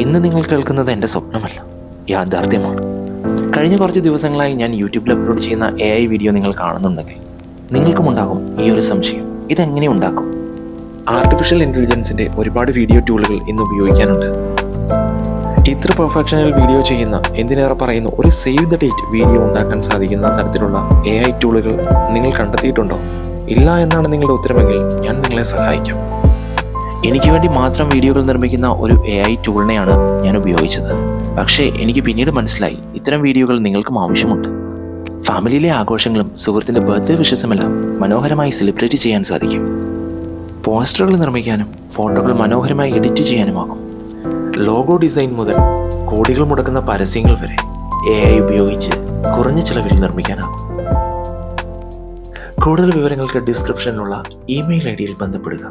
ഇന്ന് നിങ്ങൾ കേൾക്കുന്നത് എൻ്റെ സ്വപ്നമല്ല, യാഥാർത്ഥ്യമാണ്. കഴിഞ്ഞ കുറച്ച് ദിവസങ്ങളായി ഞാൻ യൂട്യൂബിൽ അപ്ലോഡ് ചെയ്യുന്ന AI വീഡിയോ നിങ്ങൾ കാണുന്നുണ്ടെങ്കിൽ നിങ്ങൾക്കുമുണ്ടാകും ഈ ഒരു സംശയം: ഇതെങ്ങനെ ഉണ്ടാക്കും? ആർട്ടിഫിഷ്യൽ ഇൻ്റലിജൻസിൻ്റെ ഒരുപാട് വീഡിയോ ടൂളുകൾ ഇന്ന് ഉപയോഗിക്കാനുണ്ട്. ഇത്ര പെർഫെക്ഷനിൽ വീഡിയോ ചെയ്യുന്ന, എന്തിനേറെ പറയുന്നു, ഒരു സേവ് ദ ഡേറ്റ് വീഡിയോ ഉണ്ടാക്കാൻ സാധിക്കുന്ന തരത്തിലുള്ള AI ടൂളുകൾ നിങ്ങൾ കണ്ടെത്തിയിട്ടുണ്ടോ? ഇല്ല എന്നാണ് നിങ്ങളുടെ ഉത്തരമെങ്കിൽ ഞാൻ നിങ്ങളെ സഹായിക്കാം. എനിക്ക് വേണ്ടി മാത്രം വീഡിയോകൾ നിർമ്മിക്കുന്ന ഒരു AI ടൂളിനെയാണ് ഞാൻ ഉപയോഗിച്ചത്. പക്ഷേ എനിക്ക് പിന്നീട് മനസ്സിലായി, ഇത്തരം വീഡിയോകൾ നിങ്ങൾക്കും ആവശ്യമുണ്ട്. ഫാമിലിയിലെ ആഘോഷങ്ങളും സുഹൃത്തിൻ്റെ ബർത്ത്ഡേ വിഷസുമെല്ലാം മനോഹരമായി സെലിബ്രേറ്റ് ചെയ്യാൻ സാധിക്കും. പോസ്റ്ററുകൾ നിർമ്മിക്കാനും ഫോട്ടോകൾ മനോഹരമായി എഡിറ്റ് ചെയ്യാനുമാകും. ലോഗോ ഡിസൈൻ മുതൽ കോടികൾ മുടക്കുന്ന പരസ്യങ്ങൾ വരെ AI ഉപയോഗിച്ച് കുറഞ്ഞ ചിലവിൽ നിർമ്മിക്കാനാകും. കൂടുതൽ വിവരങ്ങൾക്ക് ഡിസ്ക്രിപ്ഷനിലുള്ള ഇമെയിൽ ID ബന്ധപ്പെടുക.